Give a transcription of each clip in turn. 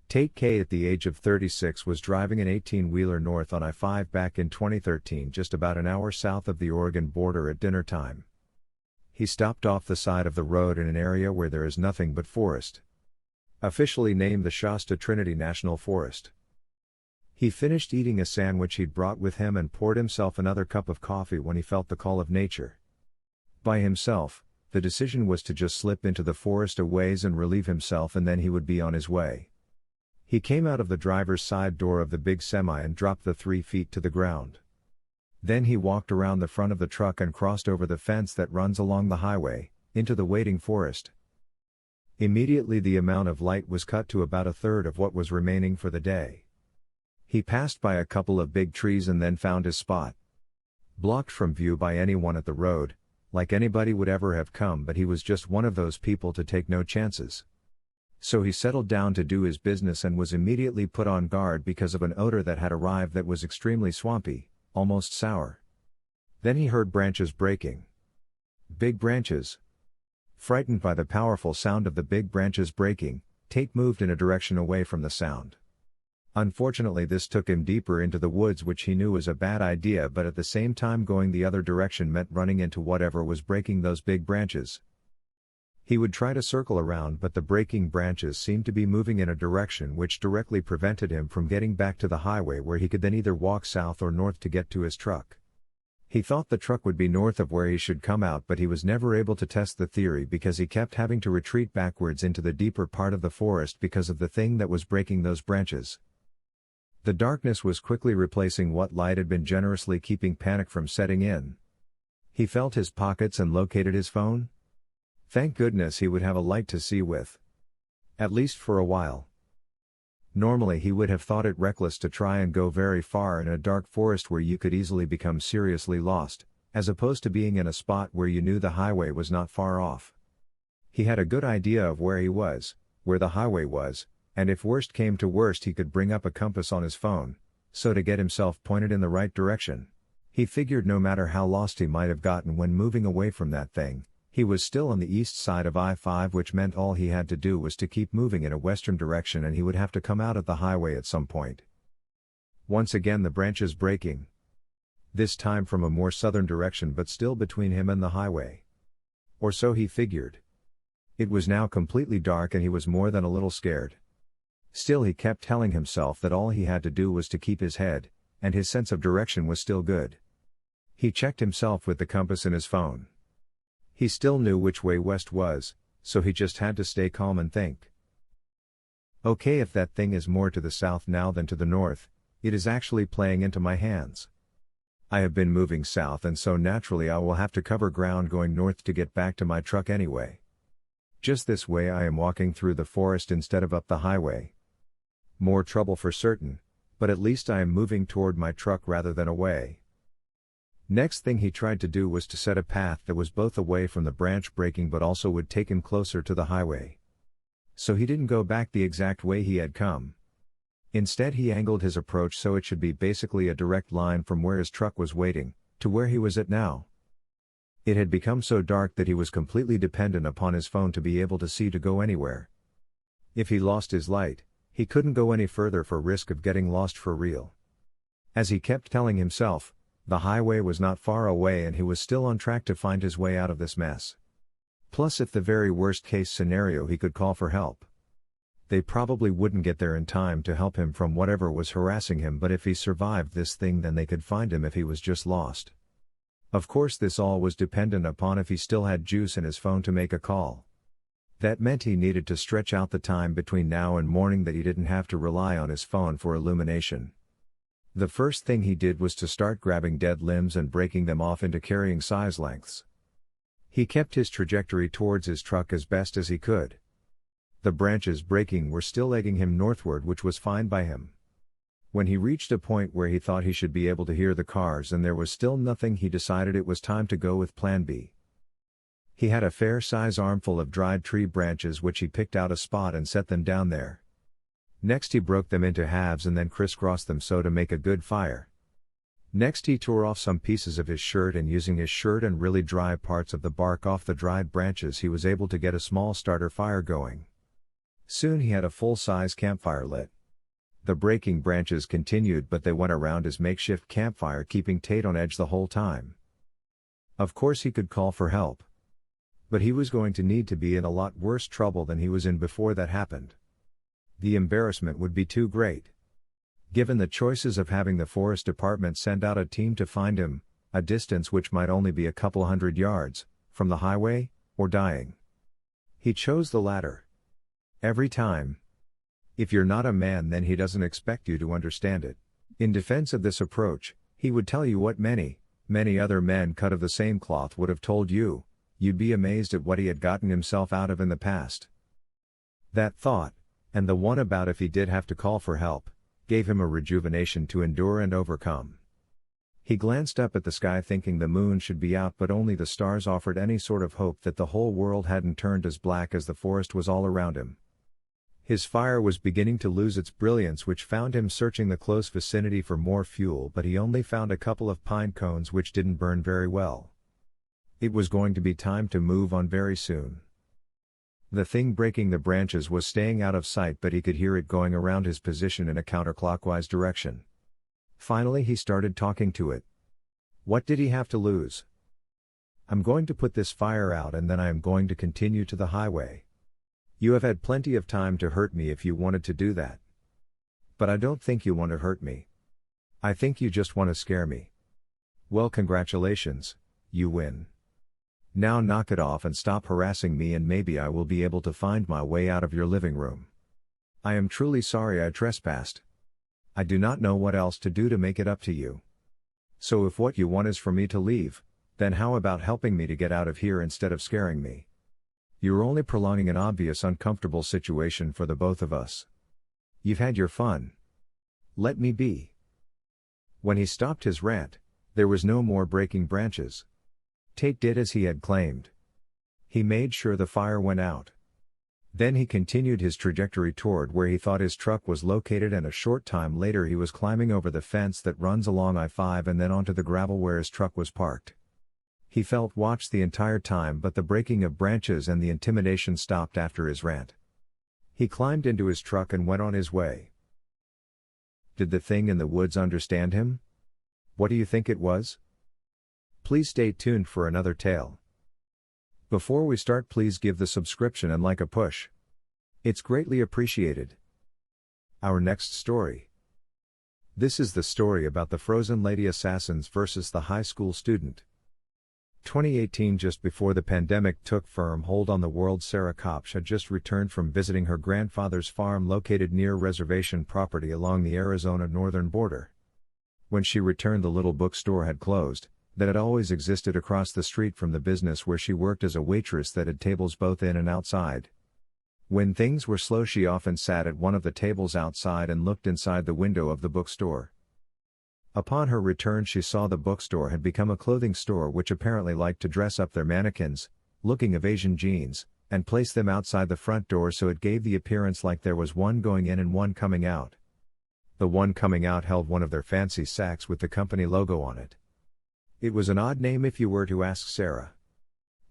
Tate K at the age of 36 was driving an 18-wheeler north on I-5 back in 2013 just about an hour south of the Oregon border at dinner time. He stopped off the side of the road in an area where there is nothing but forest. Officially named the Shasta Trinity National Forest. He finished eating a sandwich he'd brought with him and poured himself another cup of coffee when he felt the call of nature. By himself, the decision was to just slip into the forest a ways and relieve himself, and then he would be on his way. He came out of the driver's side door of the big semi and dropped the 3 feet to the ground. Then he walked around the front of the truck and crossed over the fence that runs along the highway, into the waiting forest. Immediately the amount of light was cut to about a third of what was remaining for the day. He passed by a couple of big trees and then found his spot. Blocked from view by anyone at the road, like anybody would ever have come, but he was just one of those people to take no chances. So he settled down to do his business and was immediately put on guard because of an odor that had arrived that was extremely swampy, almost sour. Then he heard branches breaking. Big branches. Frightened by the powerful sound of the big branches breaking, Tate moved in a direction away from the sound. Unfortunately, this took him deeper into the woods, which he knew was a bad idea, but at the same time going the other direction meant running into whatever was breaking those big branches. He would try to circle around, but the breaking branches seemed to be moving in a direction which directly prevented him from getting back to the highway, where he could then either walk south or north to get to his truck. He thought the truck would be north of where he should come out, but he was never able to test the theory because he kept having to retreat backwards into the deeper part of the forest because of the thing that was breaking those branches. The darkness was quickly replacing what light had been generously keeping panic from setting in. He felt his pockets and located his phone. Thank goodness he would have a light to see with. At least for a while. Normally he would have thought it reckless to try and go very far in a dark forest where you could easily become seriously lost, as opposed to being in a spot where you knew the highway was not far off. He had a good idea of where he was, where the highway was, and if worst came to worst he could bring up a compass on his phone, so to get himself pointed in the right direction. He figured no matter how lost he might have gotten when moving away from that thing, he was still on the east side of I-5, which meant all he had to do was to keep moving in a western direction and he would have to come out at the highway at some point. Once again the branches breaking. This time from a more southern direction, but still between him and the highway. Or so he figured. It was now completely dark and he was more than a little scared. Still he kept telling himself that all he had to do was to keep his head, and his sense of direction was still good. He checked himself with the compass in his phone. He still knew which way west was, so he just had to stay calm and think. Okay, if that thing is more to the south now than to the north, it is actually playing into my hands. I have been moving south and so naturally I will have to cover ground going north to get back to my truck anyway. Just this way I am walking through the forest instead of up the highway. More trouble for certain, but at least I am moving toward my truck rather than away. Next thing he tried to do was to set a path that was both away from the branch breaking but also would take him closer to the highway. So he didn't go back the exact way he had come. Instead he angled his approach so it should be basically a direct line from where his truck was waiting, to where he was at now. It had become so dark that he was completely dependent upon his phone to be able to see to go anywhere. If he lost his light, he couldn't go any further for risk of getting lost for real. As he kept telling himself, the highway was not far away and he was still on track to find his way out of this mess. Plus, if the very worst case scenario, he could call for help. They probably wouldn't get there in time to help him from whatever was harassing him, but if he survived this thing then they could find him if he was just lost. Of course this all was dependent upon if he still had juice in his phone to make a call. That meant he needed to stretch out the time between now and morning that he didn't have to rely on his phone for illumination. The first thing he did was to start grabbing dead limbs and breaking them off into carrying size lengths. He kept his trajectory towards his truck as best as he could. The branches breaking were still egging him northward, which was fine by him. When he reached a point where he thought he should be able to hear the cars and there was still nothing, he decided it was time to go with Plan B. He had a fair-size armful of dried tree branches which he picked out a spot and set them down there. Next he broke them into halves and then crisscrossed them so to make a good fire. Next he tore off some pieces of his shirt and using his shirt and really dry parts of the bark off the dried branches he was able to get a small starter fire going. Soon he had a full-size campfire lit. The breaking branches continued, but they went around his makeshift campfire, keeping Tate on edge the whole time. Of course he could call for help. But he was going to need to be in a lot worse trouble than he was in before that happened. The embarrassment would be too great. Given the choices of having the forest department send out a team to find him, a distance which might only be a couple hundred yards from the highway, or dying, he chose the latter. Every time. If you're not a man, then he doesn't expect you to understand it. In defense of this approach, he would tell you what many other men cut of the same cloth would have told you. You'd be amazed at what he had gotten himself out of in the past. That thought, and the one about if he did have to call for help, gave him a rejuvenation to endure and overcome. He glanced up at the sky thinking the moon should be out, but only the stars offered any sort of hope that the whole world hadn't turned as black as the forest was all around him. His fire was beginning to lose its brilliance, which found him searching the close vicinity for more fuel, but he only found a couple of pine cones which didn't burn very well. It was going to be time to move on very soon. The thing breaking the branches was staying out of sight, but he could hear it going around his position in a counterclockwise direction. Finally he started talking to it. What did he have to lose? I'm going to put this fire out, and then I am going to continue to the highway. You have had plenty of time to hurt me if you wanted to do that. But I don't think you want to hurt me. I think you just want to scare me. Well, congratulations, you win. Now knock it off and stop harassing me, and maybe I will be able to find my way out of your living room. I am truly sorry I trespassed. I do not know what else to do to make it up to you. So if what you want is for me to leave, then how about helping me to get out of here instead of scaring me? You're only prolonging an obvious uncomfortable situation for the both of us. You've had your fun. Let me be. When he stopped his rant, there was no more breaking branches. Tate did as he had claimed. He made sure the fire went out. Then he continued his trajectory toward where he thought his truck was located, and a short time later he was climbing over the fence that runs along I-5 and then onto the gravel where his truck was parked. He felt watched the entire time, but the breaking of branches and the intimidation stopped after his rant. He climbed into his truck and went on his way. Did the thing in the woods understand him? What do you think it was? Please stay tuned for another tale. Before we start, please give the subscription and like a push. It's greatly appreciated. Our next story. This is the story about the Frozen Lady assassins versus the high school student. 2018, just before the pandemic took firm hold on the world, Sarah Kopsch had just returned from visiting her grandfather's farm located near reservation property along the Arizona northern border. When she returned, the little bookstore had closed, that had always existed across the street from the business where she worked as a waitress that had tables both in and outside. When things were slow, she often sat at one of the tables outside and looked inside the window of the bookstore. Upon her return, she saw the bookstore had become a clothing store which apparently liked to dress up their mannequins, looking of Asian jeans, and place them outside the front door so it gave the appearance like there was one going in and one coming out. The one coming out held one of their fancy sacks with the company logo on it. It was an odd name if you were to ask Sarah.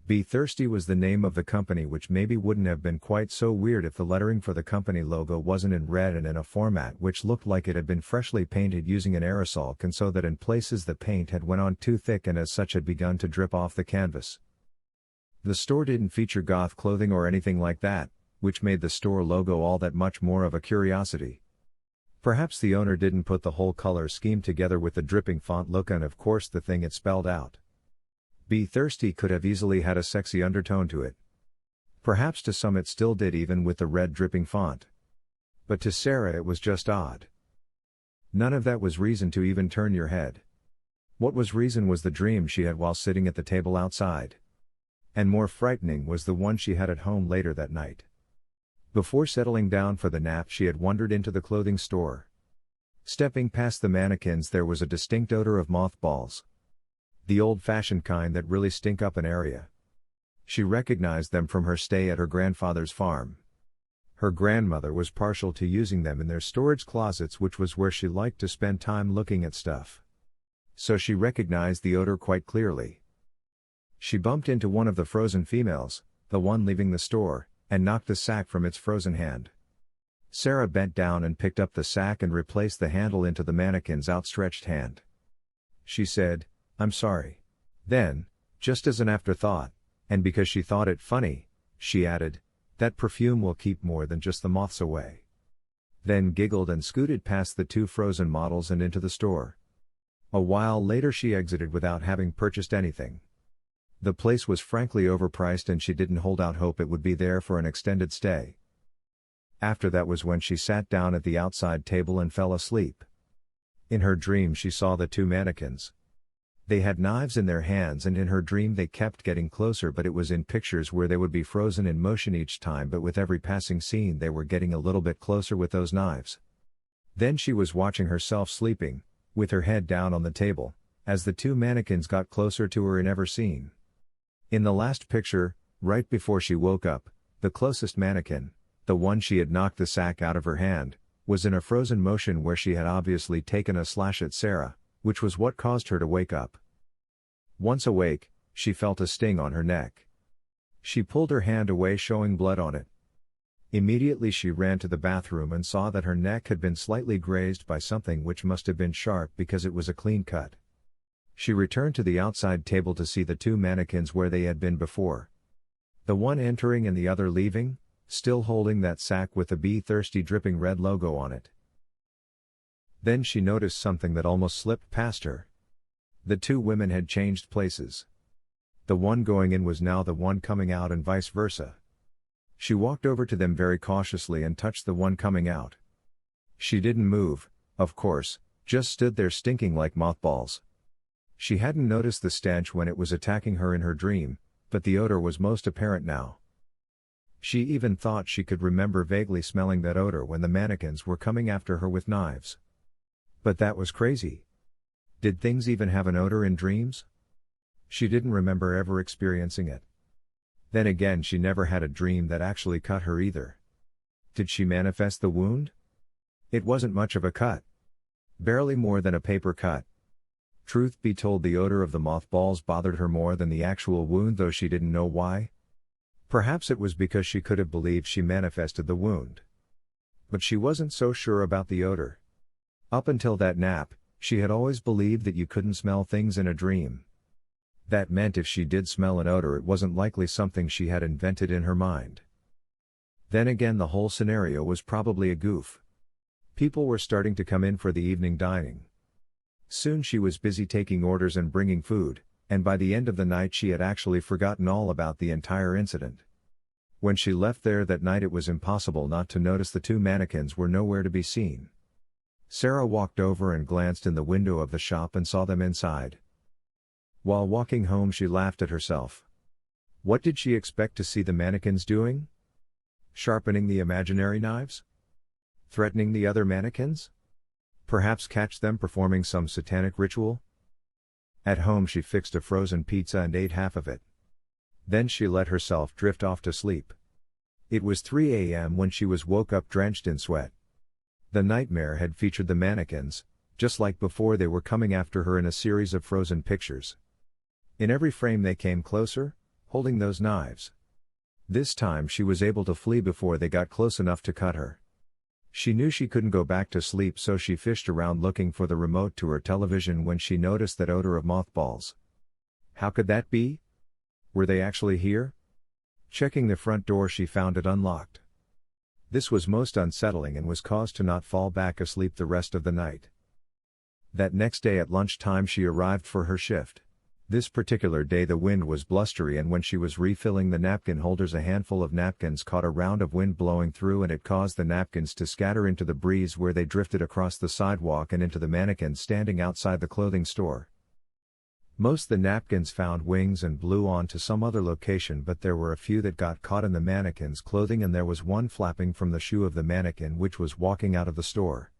Be Thirsty was the name of the company, which maybe wouldn't have been quite so weird if the lettering for the company logo wasn't in red and in a format which looked like it had been freshly painted using an aerosol can, so that in places the paint had went on too thick and as such had begun to drip off the canvas. The store didn't feature goth clothing or anything like that, which made the store logo all that much more of a curiosity. Perhaps the owner didn't put the whole color scheme together with the dripping font look and of course the thing it spelled out. Be Thirsty could have easily had a sexy undertone to it. Perhaps to some it still did, even with the red dripping font. But to Sarah it was just odd. None of that was reason to even turn your head. What was reason was the dream she had while sitting at the table outside. And more frightening was the one she had at home later that night. Before settling down for the nap, she had wandered into the clothing store. Stepping past the mannequins, there was a distinct odor of mothballs. The old-fashioned kind that really stink up an area. She recognized them from her stay at her grandfather's farm. Her grandmother was partial to using them in their storage closets, which was where she liked to spend time looking at stuff. So she recognized the odor quite clearly. She bumped into one of the frozen females, the one leaving the store, and knocked the sack from its frozen hand. Sarah bent down and picked up the sack and replaced the handle into the mannequin's outstretched hand. She said, "I'm sorry." Then, just as an afterthought, and because she thought it funny, she added, "That perfume will keep more than just the moths away." Then giggled and scooted past the two frozen models and into the store. A while later she exited without having purchased anything. The place was frankly overpriced and she didn't hold out hope it would be there for an extended stay. After that was when she sat down at the outside table and fell asleep. In her dream she saw the two mannequins. They had knives in their hands and in her dream they kept getting closer, but it was in pictures where they would be frozen in motion each time, but with every passing scene they were getting a little bit closer with those knives. Then she was watching herself sleeping, with her head down on the table, as the two mannequins got closer to her in every scene. In the last picture, right before she woke up, the closest mannequin, the one she had knocked the sack out of her hand, was in a frozen motion where she had obviously taken a slash at Sarah, which was what caused her to wake up. Once awake, she felt a sting on her neck. She pulled her hand away, showing blood on it. Immediately she ran to the bathroom and saw that her neck had been slightly grazed by something which must have been sharp because it was a clean cut. She returned to the outside table to see the two mannequins where they had been before. The one entering and the other leaving, still holding that sack with the Be Thirsty dripping red logo on it. Then she noticed something that almost slipped past her. The two women had changed places. The one going in was now the one coming out and vice versa. She walked over to them very cautiously and touched the one coming out. She didn't move, of course, just stood there stinking like mothballs. She hadn't noticed the stench when it was attacking her in her dream, but the odor was most apparent now. She even thought she could remember vaguely smelling that odor when the mannequins were coming after her with knives. But that was crazy. Did things even have an odor in dreams? She didn't remember ever experiencing it. Then again, she never had a dream that actually cut her either. Did she manifest the wound? It wasn't much of a cut. Barely more than a paper cut. Truth be told, the odor of the mothballs bothered her more than the actual wound, though she didn't know why. Perhaps it was because she could have believed she manifested the wound. But she wasn't so sure about the odor. Up until that nap, she had always believed that you couldn't smell things in a dream. That meant if she did smell an odor, it wasn't likely something she had invented in her mind. Then again, the whole scenario was probably a goof. People were starting to come in for the evening dining. Soon she was busy taking orders and bringing food, and by the end of the night she had actually forgotten all about the entire incident. When she left there that night, it was impossible not to notice the two mannequins were nowhere to be seen. Sarah walked over and glanced in the window of the shop and saw them inside. While walking home, she laughed at herself. What did she expect to see the mannequins doing? Sharpening the imaginary knives? Threatening the other mannequins? Perhaps catch them performing some satanic ritual? At home she fixed a frozen pizza and ate half of it. Then she let herself drift off to sleep. It was 3 a.m. when she was woke up drenched in sweat. The nightmare had featured the mannequins, just like before. They were coming after her in a series of frozen pictures. In every frame they came closer, holding those knives. This time she was able to flee before they got close enough to cut her. She knew she couldn't go back to sleep, so she fished around looking for the remote to her television when she noticed that odor of mothballs. How could that be? Were they actually here? Checking the front door, she found it unlocked. This was most unsettling and was cause to not fall back asleep the rest of the night. That next day at lunchtime she arrived for her shift. This particular day the wind was blustery, and when she was refilling the napkin holders, a handful of napkins caught a round of wind blowing through, and it caused the napkins to scatter into the breeze, where they drifted across the sidewalk and into the mannequins standing outside the clothing store. Most the napkins found wings and blew on to some other location, but there were a few that got caught in the mannequin's clothing, and there was one flapping from the shoe of the mannequin which was walking out of the store.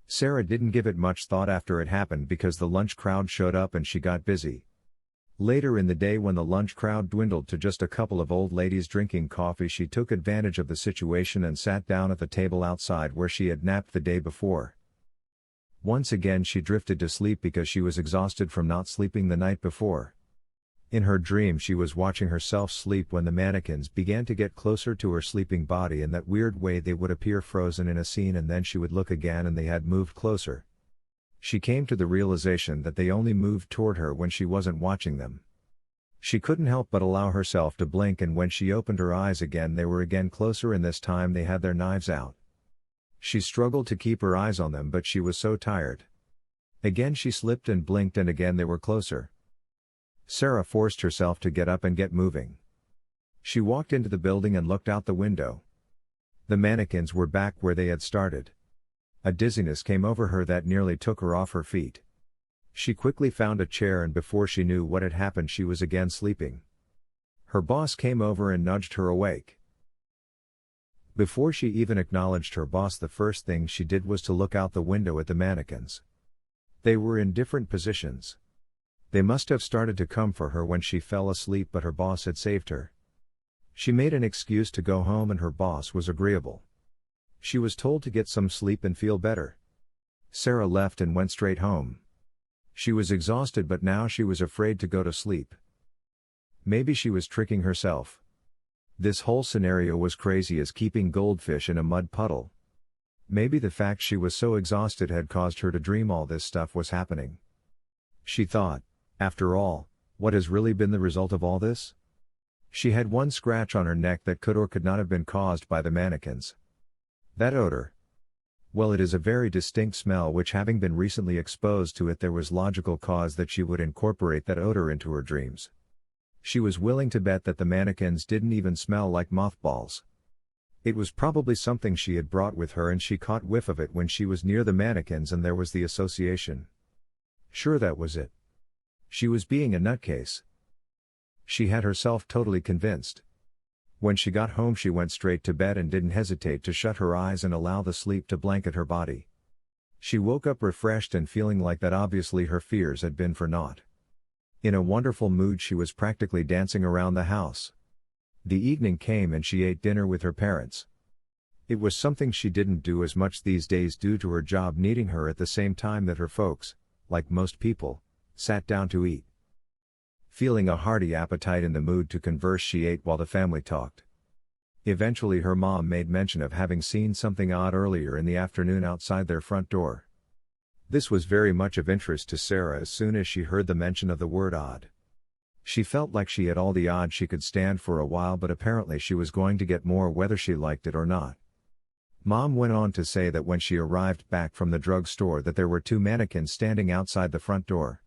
Sarah didn't give it much thought after it happened because the lunch crowd showed up and she got busy. Later in the day, when the lunch crowd dwindled to just a couple of old ladies drinking coffee, she took advantage of the situation and sat down at the table outside where she had napped the day before. Once again she drifted to sleep because she was exhausted from not sleeping the night before. In her dream she was watching herself sleep when the mannequins began to get closer to her sleeping body. In that weird way they would appear frozen in a scene and then she would look again and they had moved closer. She came to the realization that they only moved toward her when she wasn't watching them. She couldn't help but allow herself to blink, and when she opened her eyes again they were again closer, and this time they had their knives out. She struggled to keep her eyes on them, but she was so tired. Again she slipped and blinked and again they were closer. Sarah forced herself to get up and get moving. She walked into the building and looked out the window. The mannequins were back where they had started. A dizziness came over her that nearly took her off her feet. She quickly found a chair, and before she knew what had happened she was again sleeping. Her boss came over and nudged her awake. Before she even acknowledged her boss, the first thing she did was to look out the window at the mannequins. They were in different positions. They must have started to come for her when she fell asleep, but her boss had saved her. She made an excuse to go home and her boss was agreeable. She was told to get some sleep and feel better. Sarah left and went straight home. She was exhausted, but now she was afraid to go to sleep. Maybe she was tricking herself. This whole scenario was crazy as keeping goldfish in a mud puddle. Maybe the fact she was so exhausted had caused her to dream all this stuff was happening. She thought, after all, what has really been the result of all this? She had one scratch on her neck that could or could not have been caused by the mannequins. That odor. Well, it is a very distinct smell which, having been recently exposed to it, there was logical cause that she would incorporate that odor into her dreams. She was willing to bet that the mannequins didn't even smell like mothballs. It was probably something she had brought with her and she caught whiff of it when she was near the mannequins and there was the association. Sure, that was it. She was being a nutcase. She had herself totally convinced. When she got home she went straight to bed and didn't hesitate to shut her eyes and allow the sleep to blanket her body. She woke up refreshed and feeling like that obviously her fears had been for naught. In a wonderful mood she was practically dancing around the house. The evening came and she ate dinner with her parents. It was something she didn't do as much these days due to her job needing her at the same time that her folks, like most people, sat down to eat. Feeling a hearty appetite, in the mood to converse, she ate while the family talked. Eventually her mom made mention of having seen something odd earlier in the afternoon outside their front door. This was very much of interest to Sarah as soon as she heard the mention of the word odd. She felt like she had all the odds she could stand for a while, but apparently she was going to get more whether she liked it or not. Mom went on to say that when she arrived back from the drugstore that there were two mannequins standing outside the front door.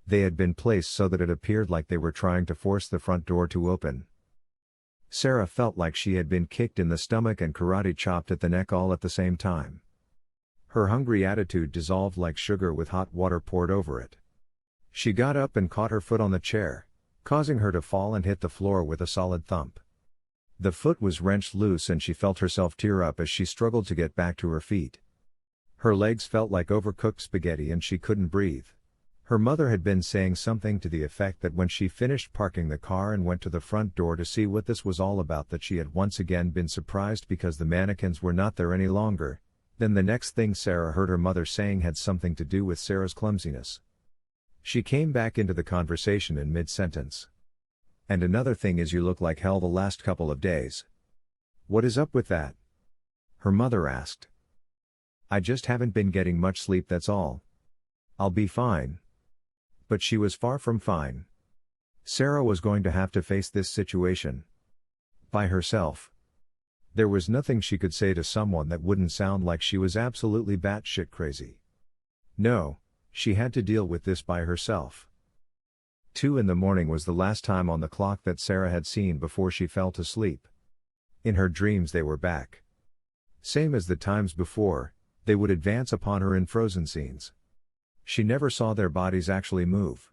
They had been placed so that it appeared like they were trying to force the front door to open. Sarah felt like she had been kicked in the stomach and karate chopped at the neck all at the same time. Her hungry attitude dissolved like sugar with hot water poured over it. She got up and caught her foot on the chair, causing her to fall and hit the floor with a solid thump. The foot was wrenched loose and she felt herself tear up as she struggled to get back to her feet. Her legs felt like overcooked spaghetti and she couldn't breathe. Her mother had been saying something to the effect that when she finished parking the car and went to the front door to see what this was all about, that she had once again been surprised because the mannequins were not there any longer. Then the next thing Sarah heard her mother saying had something to do with Sarah's clumsiness. She came back into the conversation in mid-sentence. And another thing is, you look like hell the last couple of days. What is up with that? Her mother asked. I just haven't been getting much sleep, that's all. I'll be fine. But she was far from fine. Sarah was going to have to face this situation by herself. There was nothing she could say to someone that wouldn't sound like she was absolutely batshit crazy. No, she had to deal with this by herself. 2 in the morning was the last time on the clock that Sarah had seen before she fell to sleep. In her dreams they were back. Same as the times before, they would advance upon her in frozen scenes. She never saw their bodies actually move.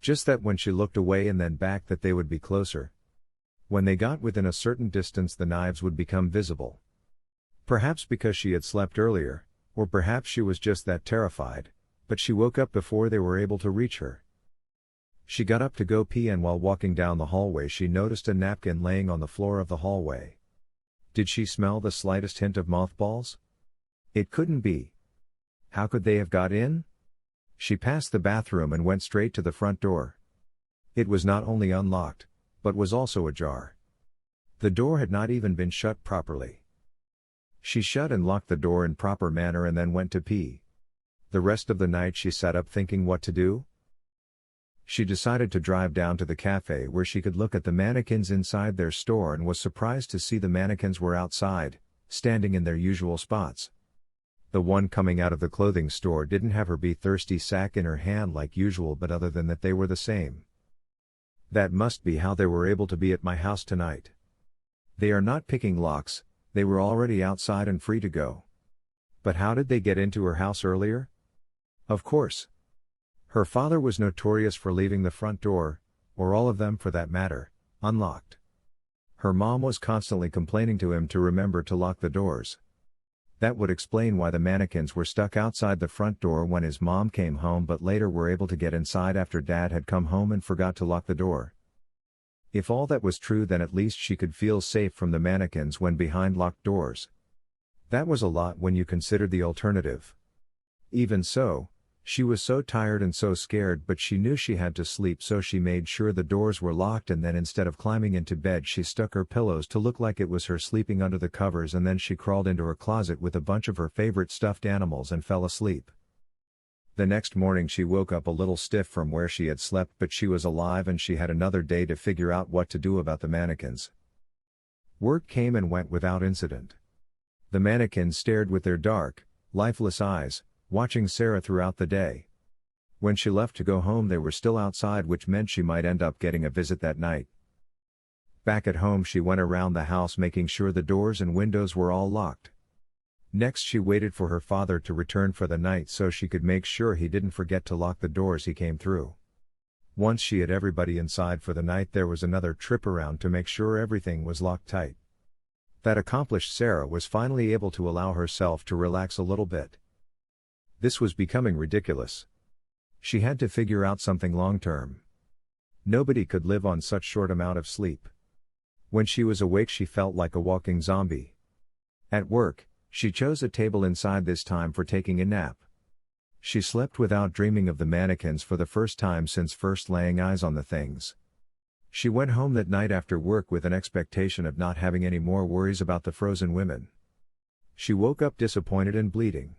Just that when she looked away and then back that they would be closer. When they got within a certain distance the knives would become visible. Perhaps because she had slept earlier, or perhaps she was just that terrified, but she woke up before they were able to reach her. She got up to go pee and while walking down the hallway she noticed a napkin laying on the floor of the hallway. Did she smell the slightest hint of mothballs? It couldn't be. How could they have got in? She passed the bathroom and went straight to the front door. It was not only unlocked, but was also ajar. The door had not even been shut properly. She shut and locked the door in proper manner and then went to pee. The rest of the night she sat up thinking what to do. She decided to drive down to the cafe where she could look at the mannequins inside their store and was surprised to see the mannequins were outside, standing in their usual spots. The one coming out of the clothing store didn't have her be thirsty sack in her hand like usual, but other than that they were the same. That must be how they were able to be at my house tonight. They are not picking locks, they were already outside and free to go. But how did they get into her house earlier? Of course. Her father was notorious for leaving the front door, or all of them for that matter, unlocked. Her mom was constantly complaining to him to remember to lock the doors. That would explain why the mannequins were stuck outside the front door when his mom came home but later were able to get inside after Dad had come home and forgot to lock the door. If all that was true, then at least she could feel safe from the mannequins when behind locked doors. That was a lot when you considered the alternative. Even so, she was so tired and so scared, but she knew she had to sleep, so she made sure the doors were locked, and then instead of climbing into bed she stuck her pillows to look like it was her sleeping under the covers, and then she crawled into her closet with a bunch of her favorite stuffed animals and fell asleep. The next morning she woke up a little stiff from where she had slept, but she was alive and she had another day to figure out what to do about the mannequins. Work came and went without incident. The mannequins stared with their dark, lifeless eyes, watching Sarah throughout the day. When she left to go home they were still outside, which meant she might end up getting a visit that night. Back at home she went around the house making sure the doors and windows were all locked. Next she waited for her father to return for the night so she could make sure he didn't forget to lock the doors he came through. Once she had everybody inside for the night, there was another trip around to make sure everything was locked tight. That accomplished, Sarah was finally able to allow herself to relax a little bit. This was becoming ridiculous. She had to figure out something long-term. Nobody could live on such short amount of sleep. When she was awake she felt like a walking zombie. At work, she chose a table inside this time for taking a nap. She slept without dreaming of the mannequins for the first time since first laying eyes on the things. She went home that night after work with an expectation of not having any more worries about the frozen women. She woke up disappointed and bleeding.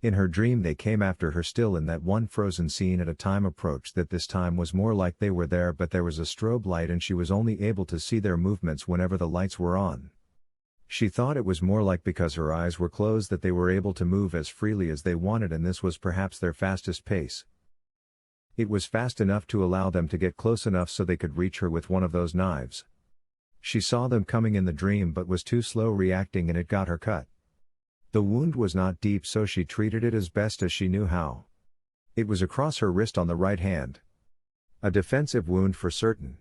In her dream they came after her still in that one frozen scene at a time approached that this time was more like they were there, but there was a strobe light and she was only able to see their movements whenever the lights were on. She thought it was more like because her eyes were closed that they were able to move as freely as they wanted, and this was perhaps their fastest pace. It was fast enough to allow them to get close enough so they could reach her with one of those knives. She saw them coming in the dream but was too slow reacting and it got her cut. The wound was not deep, so she treated it as best as she knew how. It was across her wrist on the right hand. A defensive wound for certain.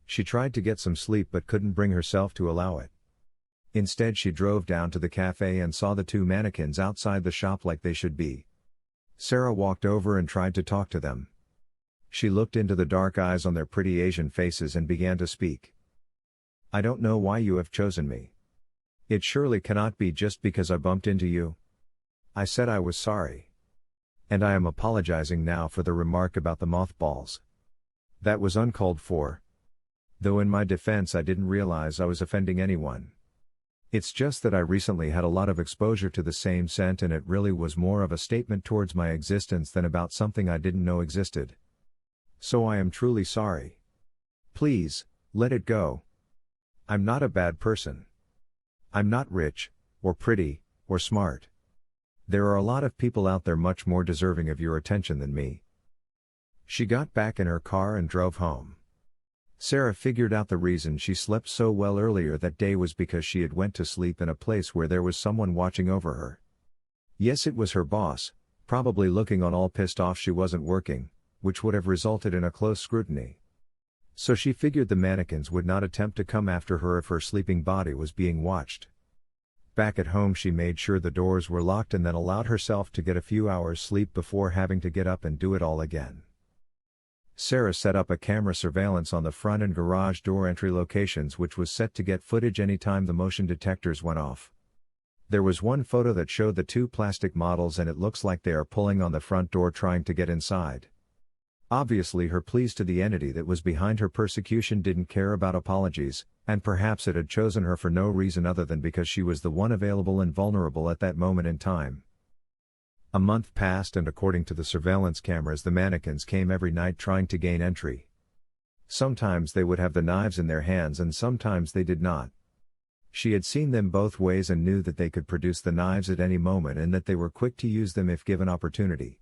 She tried to get some sleep but couldn't bring herself to allow it. Instead she drove down to the cafe and saw the two mannequins outside the shop like they should be. Sarah walked over and tried to talk to them. She looked into the dark eyes on their pretty Asian faces and began to speak. "I don't know why you have chosen me. It surely cannot be just because I bumped into you. I said I was sorry. And I am apologizing now for the remark about the mothballs. That was uncalled for. Though in my defense I didn't realize I was offending anyone. It's just that I recently had a lot of exposure to the same scent and it really was more of a statement towards my existence than about something I didn't know existed. So I am truly sorry. Please, let it go. I'm not a bad person. I'm not rich, or pretty, or smart. There are a lot of people out there much more deserving of your attention than me." She got back in her car and drove home. Sarah figured out the reason she slept so well earlier that day was because she had went to sleep in a place where there was someone watching over her. Yes, it was her boss, probably looking on all pissed off she wasn't working, which would have resulted in a close scrutiny. So she figured the mannequins would not attempt to come after her if her sleeping body was being watched. Back at home she made sure the doors were locked and then allowed herself to get a few hours sleep before having to get up and do it all again. Sarah set up a camera surveillance on the front and garage door entry locations, which was set to get footage anytime the motion detectors went off. There was one photo that showed the two plastic models and it looks like they are pulling on the front door trying to get inside. Obviously, her pleas to the entity that was behind her persecution didn't care about apologies, and perhaps it had chosen her for no reason other than because she was the one available and vulnerable at that moment in time. A month passed, and according to the surveillance cameras, the mannequins came every night trying to gain entry. Sometimes they would have the knives in their hands and sometimes they did not. She had seen them both ways and knew that they could produce the knives at any moment and that they were quick to use them if given opportunity.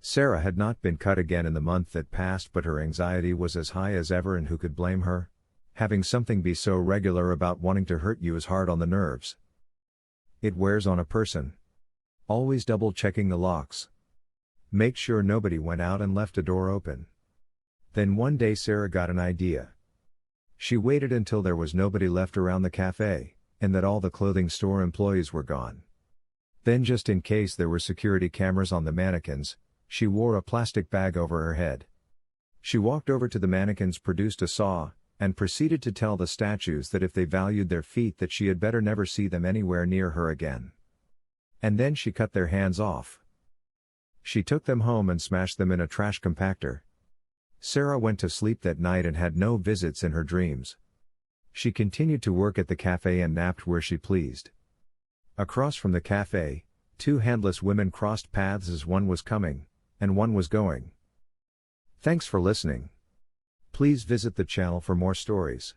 Sarah had not been cut again in the month that passed, but her anxiety was as high as ever, and who could blame her? Having something be so regular about wanting to hurt you is hard on the nerves. It wears on a person. Always double checking the locks. Make sure nobody went out and left a door open. Then one day Sarah got an idea. She waited until there was nobody left around the cafe, and that all the clothing store employees were gone. Then, just in case there were security cameras on the mannequins, she wore a plastic bag over her head. She walked over to the mannequins, produced a saw, and proceeded to tell the statues that if they valued their feet that she had better never see them anywhere near her again. And then she cut their hands off. She took them home and smashed them in a trash compactor. Sarah went to sleep that night and had no visits in her dreams. She continued to work at the cafe and napped where she pleased. Across from the cafe, two handless women crossed paths as one was coming, and one was going. Thanks for listening. Please visit the channel for more stories.